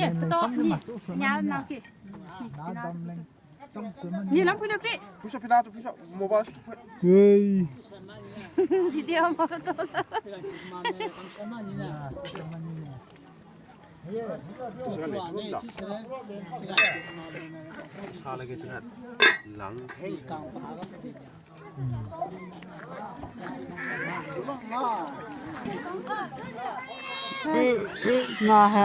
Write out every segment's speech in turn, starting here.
nè to nè nhà nào kì nè lắm punya pi pusat pindah tu pusat mobile Hei. video mau to salah ke sangat lang ngon ha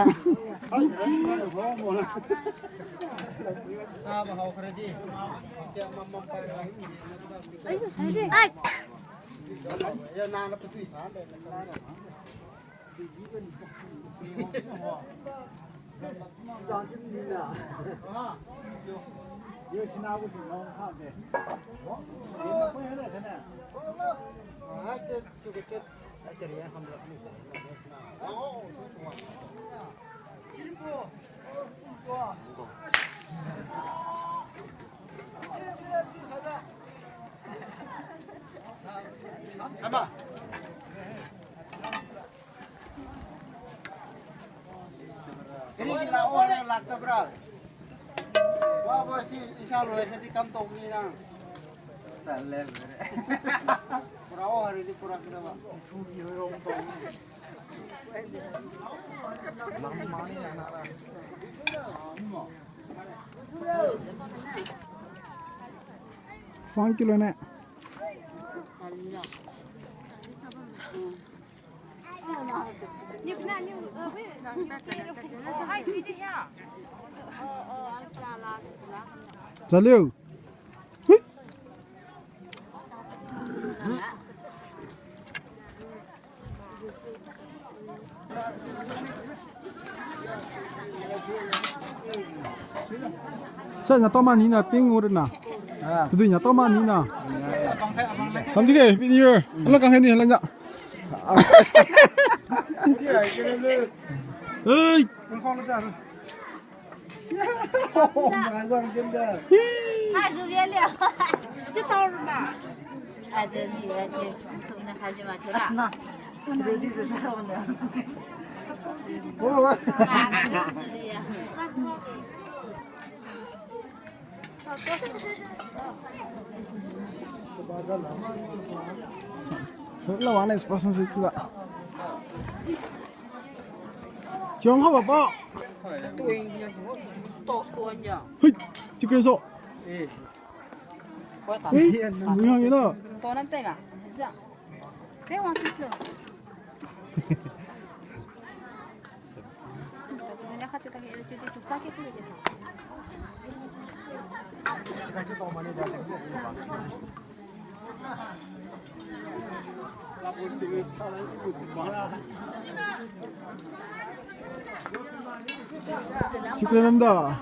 ai apa jadi kita orang lakta bro wah si insya Allah nanti kampung ni nang tak lem pura hari ini pura kita pak cuci orang tu mana anak Fang kilo nak. Jaleu. Saya nak tahu mana ni nak tengok na. Betul nak tahu mana ni na. Sampai ke? Happy New Year. Kalau kau ni lanjut. Hei. Kau nak cakap? 太可怜了，这刀是吧？哎，这里边去送那孩子嘛去了。那，这里的太完了。我。这里呀。Lawan es pasang sikit. Jangan apa pak. 对，多说呢。嘿，就跟说。我打。哎，不要你了。多那在吧？这样，别往出了。人家还觉得给就啥给不了的。축하합니다.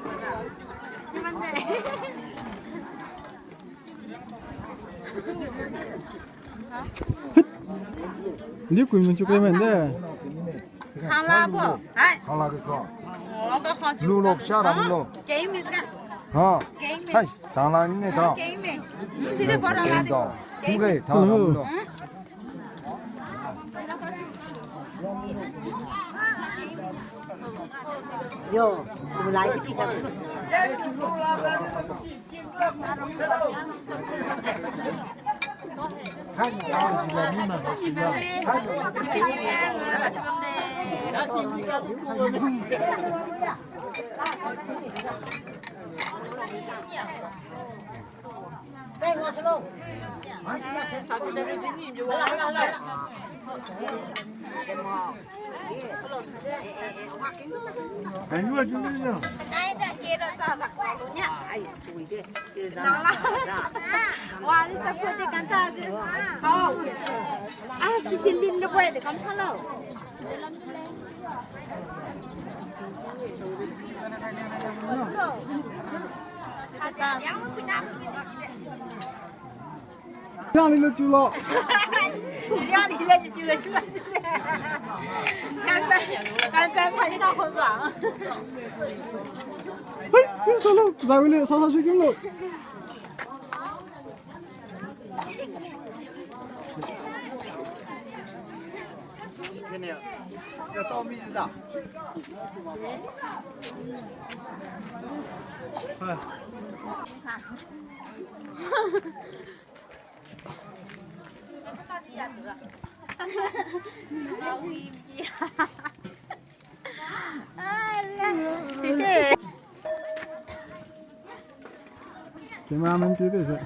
리고 있는 축하합니다. 하나고, 아이. 하나 그거. 아까 하지. 루록 샤라블로. 게임이가. 게임이. 하이 상라인네 더. 게임이. 시대 벌어가지. 그게 다 나블로. 요, 지금 라이브 찍어. 아니야 준비냐? 나이다 끼러 살아. 아이, 저기 나라. 와, 이 사포지 간다지. 가. 아, 시신린을 봐야 돼. 감탄어.让你了住了。让你了就住了，住了是的。干拍到很爽。嘿，你说了，在为了啥啥水跟了。thế này cái to mi gì đó Cameraman kia thế.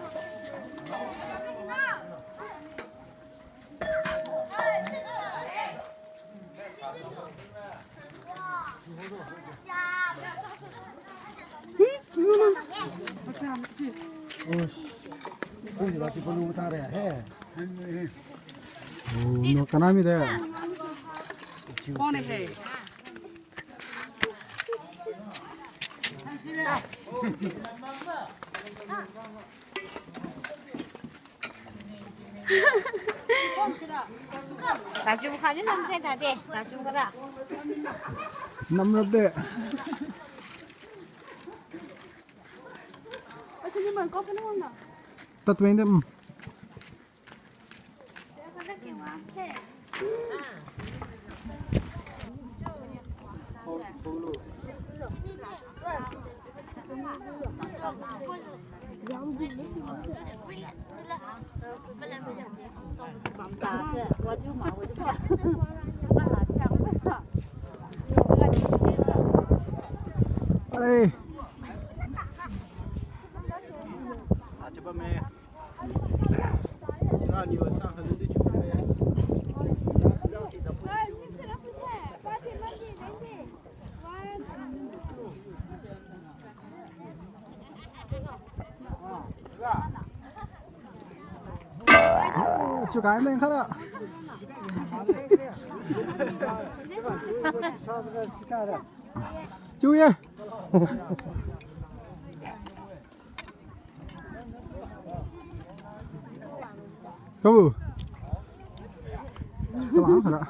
ôi là chỉ có ta đấy hè nó cái nào mi đấy. con này hè 나중 가는 남자가 돼. 나중 가라. 남는데. 선생님은 커피 먹나? 따뜻한데. Ê. coba me Cina nhiều sang hơn đi chụp me chú gái lên khác ạ. Chú ơi. Kamu. Sekolah apa?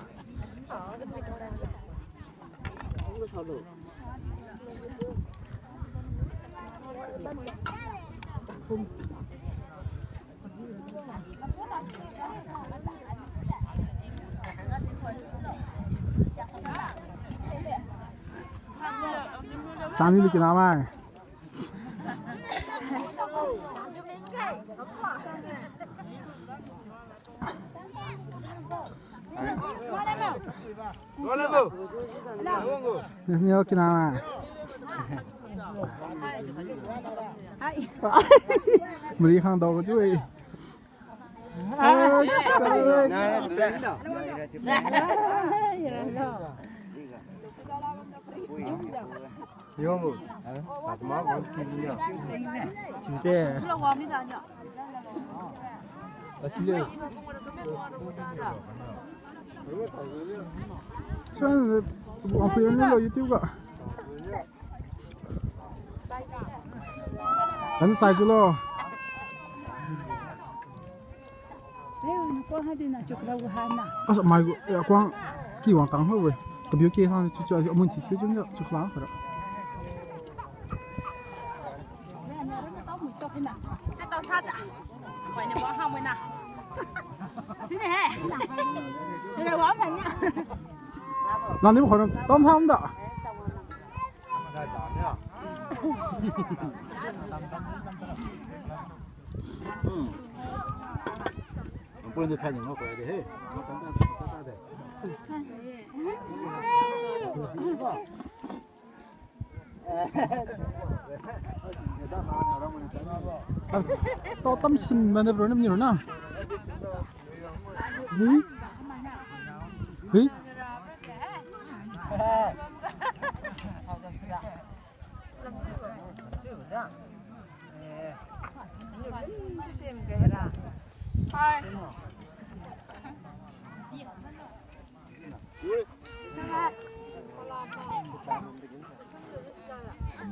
Chani bikin apa? Ini oke nama. Beli hang dog cuy. Yo, Fatma mau kirinya. Cinta. Asli. Soalnya videonya lo YouTube kak. Kan saya dulu. Asa mai ya quang ski wang tang hơi, cái biểu kia thằng chú cho ông mình thì cái chúng nó chú khá phải đó. tao sát à? Vậy này bỏ không vậy nào? Thế này, thế này bỏ thành nhá. Làm gì mà khỏi tóm tham đó. Bukan dia tanya apa dia, hei, tao tâm sinh mà nó rồi nó nhiều nữa. Hí, hí.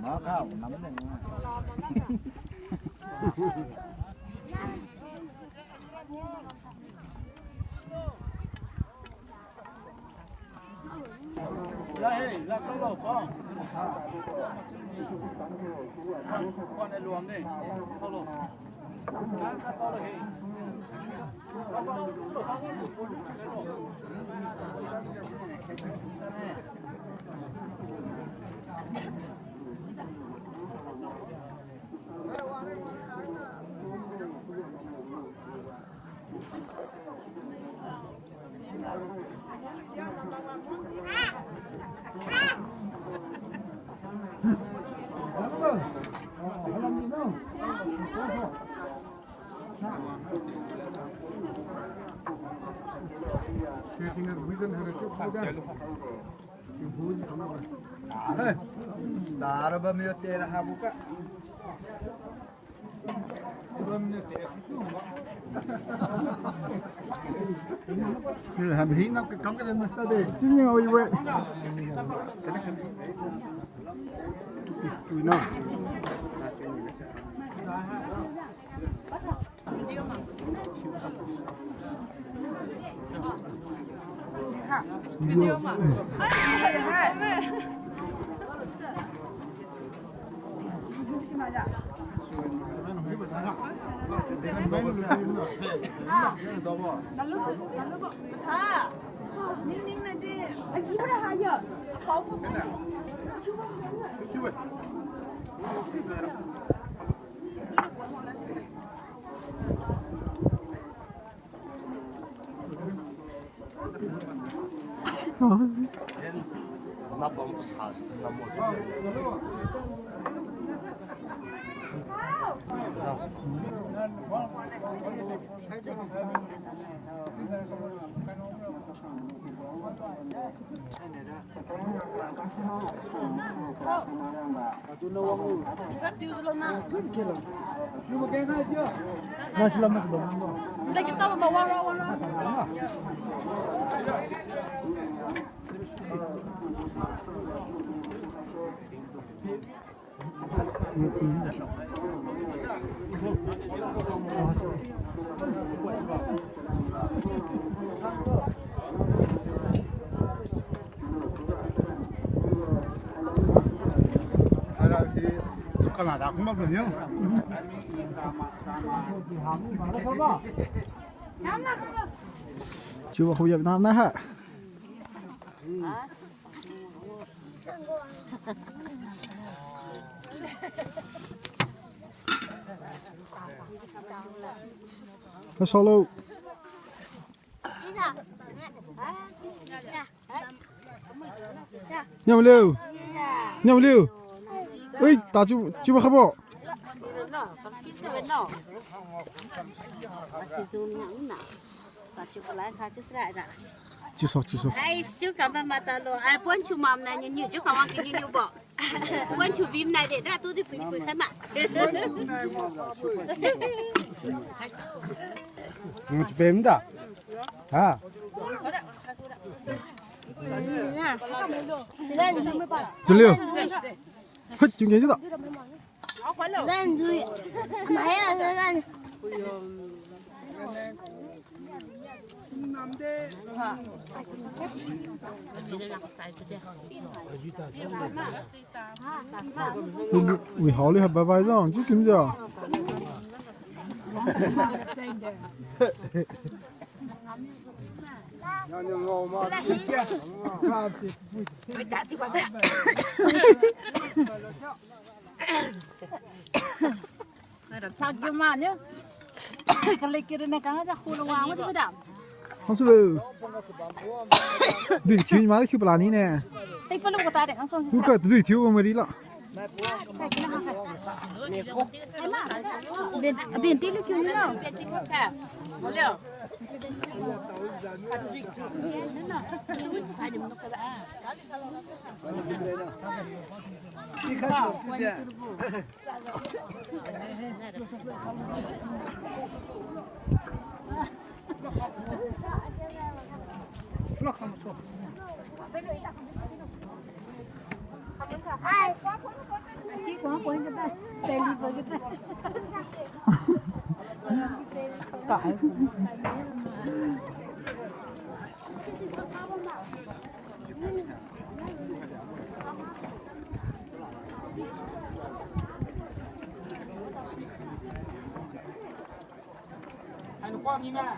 Má cao nắm này. Là câu lộc không? Con này luồng đi, câu lộc. Darah bami hotel habuka. Làm hí nó cái cống cái lên nó đi. Chứ nhưng ơi vậy. Tụi nó. Video mà. Ninh này đi. Anh chỉ phải hai giờ. Không. Na bomba saçtı, na moto. Nasi lemas dong. Sudah kita membawa warna-warna. Kalau ada aku mah belum. Chưa hồi Việt Nam đó hả? Solo. Nhau liu. Nhau liu. Ui, ta chưa khá bộ. Chưa sao. Ai chú cảm ơn mà ta lo. Ai muốn chú mắm này như chú cảm ơn cái như bỏ. Muốn chú vim này để ra tôi đi phơi khai mặt. Chú bếm đã. À. Chú liu. Hết chú nhớ chứ đó. Gan duy. Mày à gan. Ui, hảo lý hợp bài bài rồi, chứ kiếm giờ. Sao kia mà nhá. Cái lấy kia này càng ra khu long hoàng chứ đạm. Không sao đâu. Đừng thiếu mà thiếu bà ní nè. Tay phải lúc của ta để ăn xong Cứ cái đừng thiếu mà đi lọ. Biển tí lúc kia nữa. Liệu. nó qua đi mà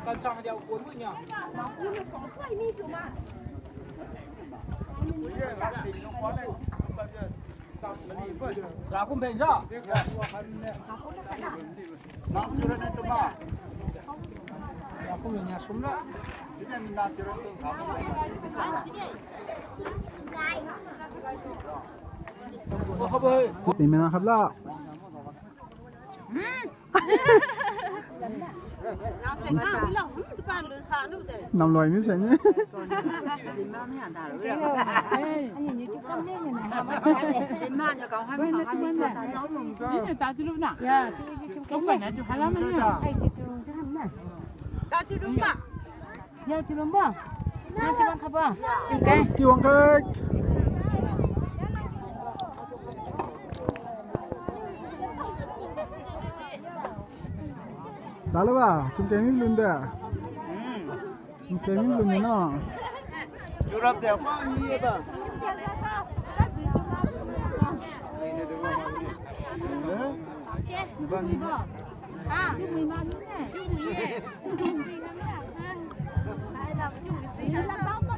cần chọn điều cuốn với nhau là cũng bền rõ Mang curang itu mah. là cũng là nhà súng đó Kita minta curang tu sama. không ơi นี่แม่นะครับล่ะ Nó sẽ ngao cái lòng cái bàn lươn xa nữa đấy. น้ำลอยไม่ใช่เนี่ย Tao chưa đúng mà. 스키 원킥 나르바 지금 게임 힘든데 지금 게임 힘든구나 Curang dia apa ni dah? Ini tu mah. Bang ni. À, chú Quý ấy, chú Quý lắm ạ. Ai làm chú Quý lắm.